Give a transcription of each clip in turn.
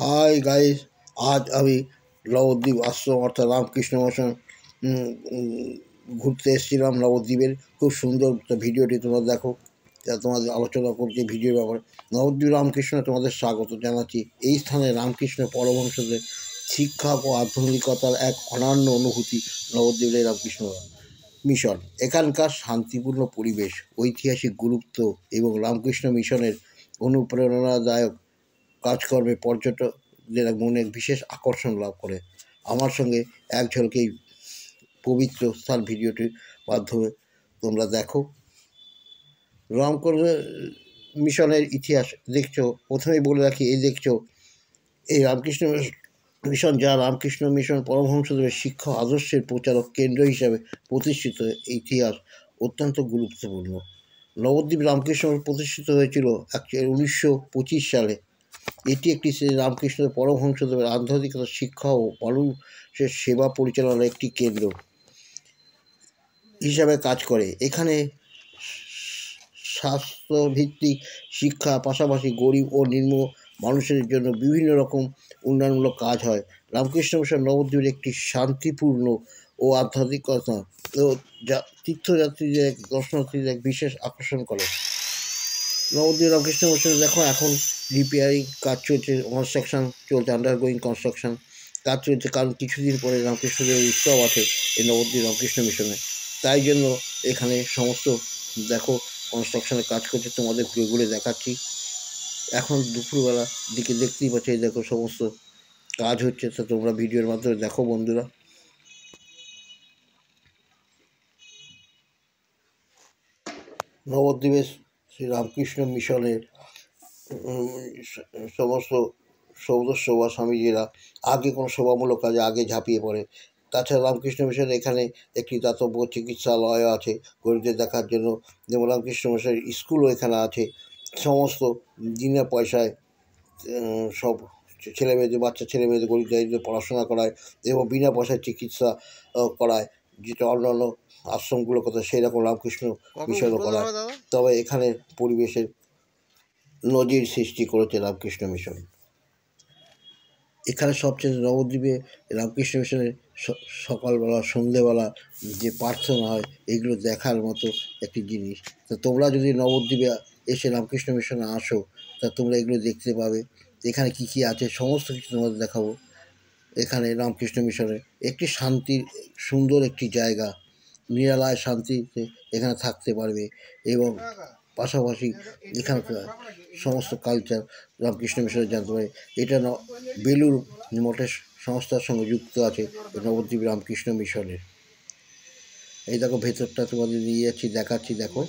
Hi guys, আজ আমি নবদ্বীপ আশ্রম অর্থাৎ রামকৃষ্ণ মিশন ঘুরতে এসেছিলাম। নবদ্বীপের খুব সুন্দর ভিডিওটি তোমরা দেখো, যা তোমাদের আলোচনা করছি ভিডিওর ব্যাপারে। নবদ্বীপ রামকৃষ্ণ তোমাদের স্বাগত জানাচ্ছি। এই স্থানে রামকৃষ্ণ পরমহংসদের শিক্ষা ও আধ্যাত্মিকতার এক অনন্য অনুভূতি নবদ্বীপের রামকৃষ্ণ মিশন। এখানকার শান্তিপূর্ণ পরিবেশ, ঐতিহাসিক গুরুত্ব এবং রামকৃষ্ণ মিশনের অনুপ্রেরণাদায়ক কাজকর্মে পর্যটকদের মনে বিশেষ আকর্ষণ লাভ করে। আমার সঙ্গে এক ঝলকে এই পবিত্র স্থান ভিডিওটির মাধ্যমে তোমরা দেখো। রামকৃষ্ণ মিশনের ইতিহাস দেখছো, প্রথমেই বলে রাখি, এই দেখছো এই রামকৃষ্ণ মিশন, যা রামকৃষ্ণ মিশন পরমহংসদেবের শিক্ষা আদর্শের প্রচারক কেন্দ্র হিসাবে প্রতিষ্ঠিত। ইতিহাস অত্যন্ত গুরুত্বপূর্ণ। নবদ্বীপ রামকৃষ্ণ প্রতিষ্ঠিত হয়েছিল 1925 সালে। এটি একটি শ্রী রামকৃষ্ণ পরমহংসদেবের আধ্যাত্মিকতা শিক্ষা ও মানুষের সেবা পরিচালনার একটি কেন্দ্র হিসাবে কাজ করে। এখানে স্বাস্থ্যভিত্তিক শিক্ষা পাশাপাশি গরিব ও নিম্ন মানুষের জন্য বিভিন্ন রকম উন্নয়নমূলক কাজ হয়। রামকৃষ্ণ মিশন নবদ্বীপের একটি শান্তিপূর্ণ ও আধ্যাত্মিকতা ও তীর্থযাত্রীদের দর্শনার্থীদের বিশেষ আকর্ষণ করে। নবদ্বীপ রামকৃষ্ণ মিশনে দেখো, এখন রিপেয়ারিং কাজ চলছে, কনস্ট্রাকশন চলছে, আন্ডারগোয়িং কনস্ট্রাকশন কাজ চলছে, কারণ কিছুদিন পরে রামকৃষ্ণদেবের উৎসব আছে এই নবদ্বীপ রামকৃষ্ণ মিশনে। তাই জন্য এখানে সমস্ত দেখো কনস্ট্রাকশনের কাজ করছে, তোমাদের ঘুরে ঘুরে দেখাচ্ছি। এখন দুপুরবেলা দিকে দেখতেই পাচ্ছি, এই দেখো সমস্ত কাজ হচ্ছে, তো তোমরা ভিডিওর মাধ্যমে দেখো বন্ধুরা। নবদ্বীপের শ্রী রামকৃষ্ণ মিশনের সমস্ত সদস্য বা স্বামীজিরা আগে কোনো সেবামূলক কাজে আগে ঝাঁপিয়ে পড়ে। তাছাড়া রামকৃষ্ণ মিশনে এখানে একটি দাতব্য চিকিৎসালয় আছে গরিবদের দেখার জন্য, যেমন রামকৃষ্ণ মিশনের স্কুলও এখানে আছে। সমস্ত বিনা পয়সায় সব ছেলেমেয়েদের, বাচ্চা ছেলেমেয়েদের, গরিব দারিদ্রদের পড়াশোনা করায় এবং বিনা পয়সায় চিকিৎসা করায়, যেটা অন্যান্য আশ্রমগুলো কথা সেরকম রামকৃষ্ণ মিশনও করায়। তবে এখানে পরিবেশের নজির সৃষ্টি করেছে রামকৃষ্ণ মিশন। এখানে সবচেয়ে নবদ্বীপে রামকৃষ্ণ মিশনের সকালবেলা সন্ধেবেলা যে প্রার্থনা হয়, এগুলো দেখার মতো একটি জিনিস। তো তোমরা যদি নবদ্বীপে এসে রামকৃষ্ণ মিশনে আসো, তা তোমরা এগুলো দেখতে পাবে। এখানে কি কি আছে সমস্ত কিছু তোমাদের দেখাবো। এখানে রামকৃষ্ণ মিশনের একটি শান্তির সুন্দর একটি জায়গা, নিরালায় শান্তিতে এখানে থাকতে পারবে এবং পাশাপাশি এখানকার সমস্ত কালচার রামকৃষ্ণ মিশনে জানতে পারে। এটা বেলুর মঠের সংস্থার সঙ্গে যুক্ত আছে নবদ্বীপ রামকৃষ্ণ মিশনের। এই দেখো ভেতরটা তোমাদের নিয়ে যাচ্ছি, দেখাচ্ছি, দেখো।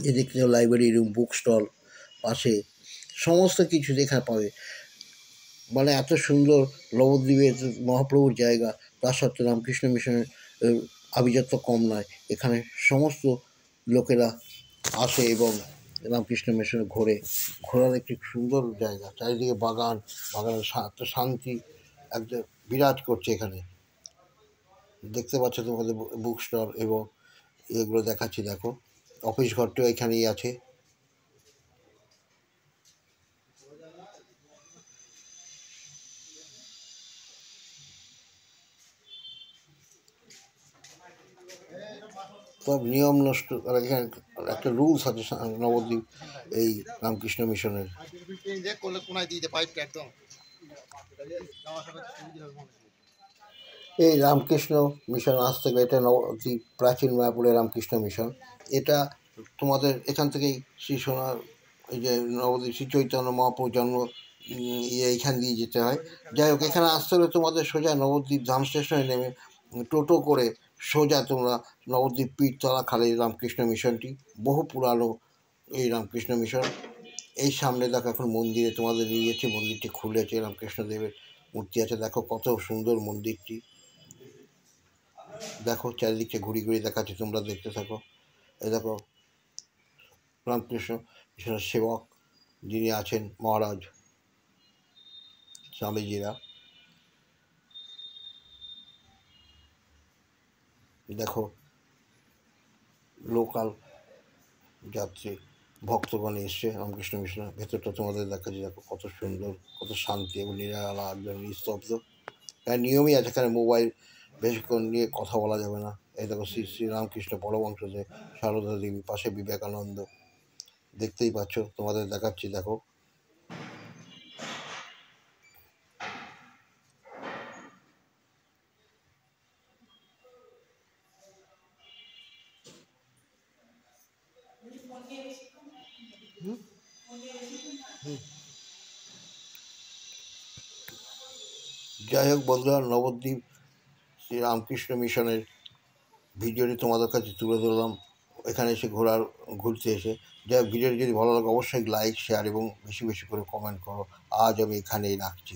এদিকে লাইব্রেরি রুম, বুক স্টল, পাশে সমস্ত কিছু দেখা পাবে। মানে এত সুন্দর নবদ্বীপের মহাপ্রভুর জায়গা, তা সত্ত্বেও রামকৃষ্ণ মিশনের আভিজাত্য কম নয়। এখানে সমস্ত লোকেরা আসে এবং রামকৃষ্ণ মিশনে ঘোরার একটি সুন্দর জায়গা, চারিদিকে বাগান, বাগানের শান্তি একদম বিরাজ করছে এখানে। দেখতে পাচ্ছ তোমাদের বুক স্টল এবং এগুলো দেখাচ্ছি, দেখো। অফিস ঘরটাও এখানেই আছে। সব নিয়ম নষ্ট, এখানে একটা রুলস আছে নবদ্বীপ এই রামকৃষ্ণ মিশনের। এই রামকৃষ্ণ মিশন আজ থেকে, এটা নবদ্বীপ প্রাচীন মায়াপুরের রামকৃষ্ণ মিশন। এটা তোমাদের এখান থেকেই শ্রী সোনা, এই যে নবদ্বীপ শ্রী চৈতন্য মহাপ্রভু জন্ম এইখান দিয়ে যেতে হয়। যাই হোক, এখানে আসতে হলে তোমাদের সোজা নবদ্বীপ ধাম স্টেশনে নেমে টোটো করে সোজা তোমরা নবদ্বীপ পীরতলা খালে রামকৃষ্ণ মিশনটি, বহু পুরানো এই রামকৃষ্ণ মিশন। এই সামনে দেখো এখন মন্দিরে তোমাদের নিয়ে যাচ্ছে, মন্দিরটি খুলেছে, রামকৃষ্ণদেবের মূর্তি আছে, দেখো কত সুন্দর মন্দিরটি। দেখো চারিদিকে ঘুরি ঘুরি দেখাচ্ছে, তোমরা দেখতে থাকো। এই দেখো রামকৃষ্ণ মিশনের সেবক যিনি আছেন মহারাজ স্বামীজিরা। দেখো লোকাল যাত্রী ভক্তগণ এসছে রামকৃষ্ণ মিশনে। ভেতরটা তোমাদের দেখাচ্ছি, দেখো কত সুন্দর, কত শান্তি এবং নিরালা একদম নিস্তব্ধ। নিয়মই আছে, এখানে মোবাইল বেশিক্ষণ নিয়ে কথা বলা যাবে না। এই দেখো শ্রী শ্রী রামকৃষ্ণ পরমহংসদেব, সারদা দেবী, পাশে বিবেকানন্দ, দেখতেই পাচ্ছ, তোমাদের দেখাচ্ছি দেখো। যাই হোক বন্ধুরা, নবদ্বীপ শ্রী রামকৃষ্ণ মিশনের ভিডিওটি তোমাদের কাছে তুলে ধরলাম এখানে এসে ঘুরতে এসে। যাই হোক, ভিডিওটি যদি ভালো লাগে অবশ্যই লাইক, শেয়ার এবং বেশি বেশি করে কমেন্ট করো। আজ আমি এখানেই রাখছি।